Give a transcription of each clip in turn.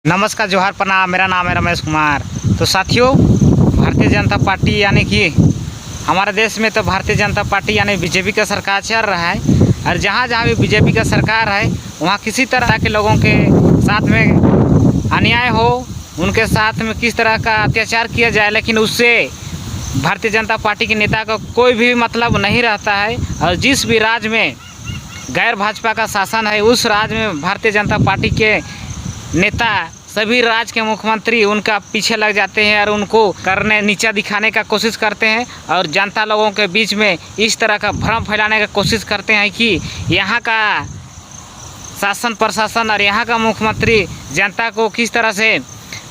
नमस्कार, जोहार, प्रणाम। मेरा नाम है रमेश कुमार। तो साथियों, भारतीय जनता पार्टी यानी कि हमारे देश में तो भारतीय जनता पार्टी यानी बीजेपी का सरकार चल रहा है। और जहाँ जहाँ भी बीजेपी का सरकार है वहाँ किसी तरह के लोगों के साथ में अन्याय हो, उनके साथ में किस तरह का अत्याचार किया जाए, लेकिन उससे भारतीय जनता पार्टी के नेता का कोई भी मतलब नहीं रहता है। और जिस भी राज्य में गैर भाजपा का शासन है उस राज्य में भारतीय जनता पार्टी के नेता सभी राज्य के मुख्यमंत्री उनका पीछे लग जाते हैं और उनको करने नीचा दिखाने का कोशिश करते हैं और जनता लोगों के बीच में इस तरह का भ्रम फैलाने का कोशिश करते हैं कि यहाँ का शासन प्रशासन और यहाँ का मुख्यमंत्री जनता को किस तरह से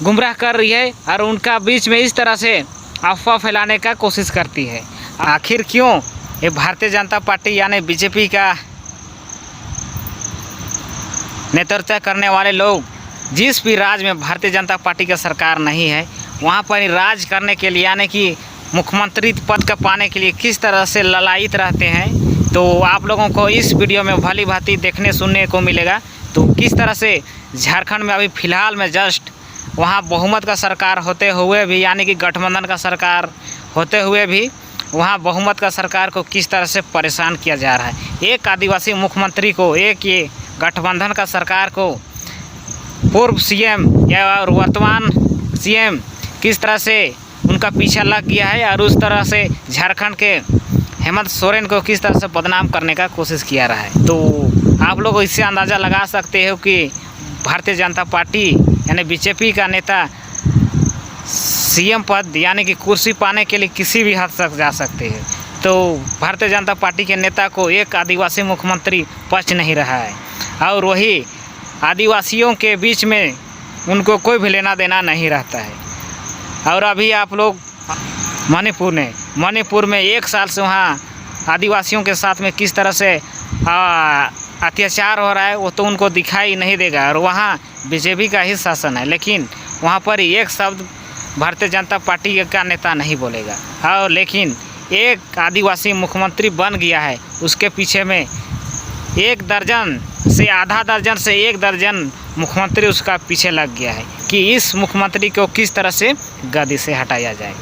गुमराह कर रही है और उनका बीच में इस तरह से अफवाह फैलाने का कोशिश करती है। आखिर क्यों ये भारतीय जनता पार्टी यानी बीजेपी का नेतृत्व करने वाले लोग जिस भी राज्य में भारतीय जनता पार्टी का सरकार नहीं है वहाँ पर राज करने के लिए यानी कि मुख्यमंत्री पद का पाने के लिए किस तरह से ललायित रहते हैं, तो आप लोगों को इस वीडियो में भली भांति देखने सुनने को मिलेगा। तो किस तरह से झारखंड में अभी फ़िलहाल में जस्ट वहाँ बहुमत का सरकार होते हुए भी यानी कि गठबंधन का सरकार होते हुए भी वहाँ बहुमत का सरकार को किस तरह से परेशान किया जा रहा है। एक आदिवासी मुख्यमंत्री को, एक ये गठबंधन का सरकार को पूर्व सीएम या और वर्तमान सीएम किस तरह से उनका पीछा लग गया है और उस तरह से झारखंड के हेमंत सोरेन को किस तरह से बदनाम करने का कोशिश किया रहा है। तो आप लोग इससे अंदाज़ा लगा सकते हो कि भारतीय जनता पार्टी यानी बीजेपी का नेता सीएम पद यानी कि कुर्सी पाने के लिए किसी भी हद तक जा सकते हैं। तो भारतीय जनता पार्टी के नेता को एक आदिवासी मुख्यमंत्री पच नहीं रहा है और वही आदिवासियों के बीच में उनको कोई भी लेना देना नहीं रहता है। और अभी आप लोग मणिपुर में 1 साल से वहाँ आदिवासियों के साथ में किस तरह से अत्याचार हो रहा है वो तो उनको दिखाई नहीं देगा और वहाँ बीजेपी का ही शासन है, लेकिन वहाँ पर एक शब्द भारतीय जनता पार्टी का नेता नहीं बोलेगा। और लेकिन एक आदिवासी मुख्यमंत्री बन गया है, उसके पीछे में 1 दर्जन से आधा दर्जन से 1 दर्जन मुख्यमंत्री उसका पीछे लग गया है कि इस मुख्यमंत्री को किस तरह से गद्दी से हटाया जाए।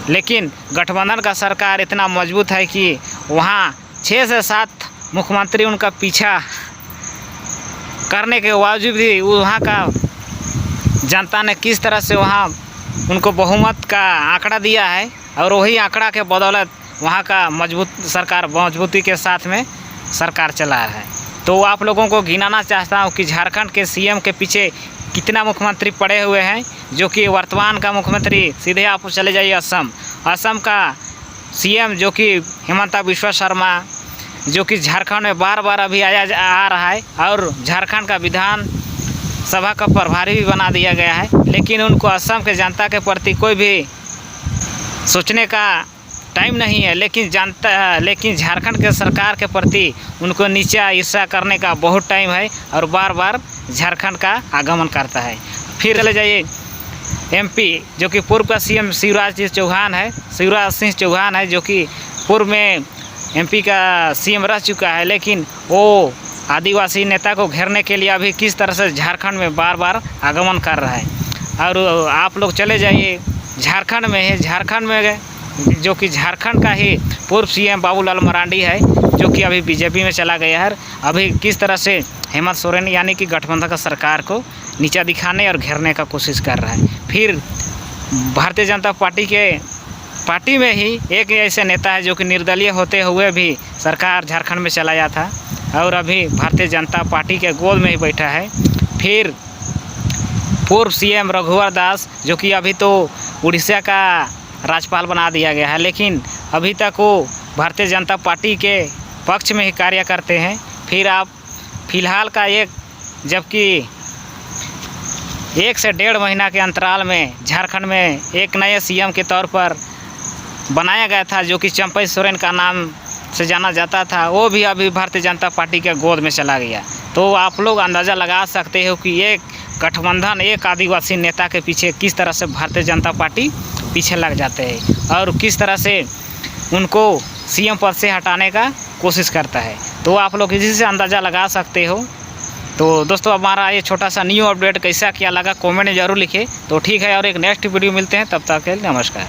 लेकिन गठबंधन का सरकार इतना मजबूत है कि वहाँ 6 से 7 मुख्यमंत्री उनका पीछा करने के बावजूद भी वहाँ का जनता ने किस तरह से वहाँ उनको बहुमत का आंकड़ा दिया है और वही आंकड़ा के बदौलत वहाँ का मजबूती के साथ में सरकार चला रहा है। तो आप लोगों को गिनाना चाहता हूँ कि झारखंड के सीएम के पीछे कितना मुख्यमंत्री पड़े हुए हैं, जो कि वर्तमान का मुख्यमंत्री सीधे आप चले जाइए असम का सीएम जो कि हिमंता बिस्वा शर्मा, जो कि झारखंड में बार बार अभी आ रहा है और झारखंड का विधान सभा का प्रभारी भी बना दिया गया है, लेकिन उनको असम के जनता के प्रति कोई भी सोचने का टाइम नहीं है। लेकिन झारखंड के सरकार के प्रति उनको नीचा ईर्ष्या करने का बहुत टाइम है और बार बार झारखंड का आगमन करता है। फिर चले जाइए एमपी, जो कि पूर्व का सीएम शिवराज सिंह चौहान है, जो कि पूर्व में एमपी का सीएम रह चुका है, लेकिन वो आदिवासी नेता को घेरने के लिए अभी किस तरह से झारखंड में बार बार आगमन कर रहा है। और आप लोग चले जाइए झारखंड में जो कि झारखंड का ही पूर्व सीएम बाबूलाल मरांडी है, जो कि अभी बीजेपी में चला गया है। अभी किस तरह से हेमंत सोरेन यानी कि गठबंधन का सरकार को नीचा दिखाने और घेरने का कोशिश कर रहा है। फिर भारतीय जनता पार्टी में ही एक ऐसे नेता है जो कि निर्दलीय होते हुए भी सरकार झारखंड में चलाया था और अभी भारतीय जनता पार्टी के गोद में ही बैठा है। फिर पूर्व सीएम रघुवर दास, जो कि अभी तो उड़ीसा का राज्यपाल बना दिया गया है, लेकिन अभी तक वो भारतीय जनता पार्टी के पक्ष में ही कार्य करते हैं। फिर आप फिलहाल का जबकि 1 से 1.5 महीना के अंतराल में झारखंड में एक नए सीएम के तौर पर बनाया गया था, जो कि चंपई सोरेन का नाम से जाना जाता था, वो भी अभी भारतीय जनता पार्टी के गोद में चला गया। तो आप लोग अंदाज़ा लगा सकते हो कि एक गठबंधन एक आदिवासी नेता के पीछे किस तरह से भारतीय जनता पार्टी पीछे लग जाते हैं और किस तरह से उनको सीएम पद से हटाने का कोशिश करता है। तो आप लोग इसी से अंदाज़ा लगा सकते हो तो दोस्तों हमारा ये छोटा सा न्यू अपडेट कैसा क्या लगा कमेंट में ज़रूर लिखिए। तो ठीक है, और एक नेक्स्ट वीडियो मिलते हैं, तब तक के लिए नमस्कार।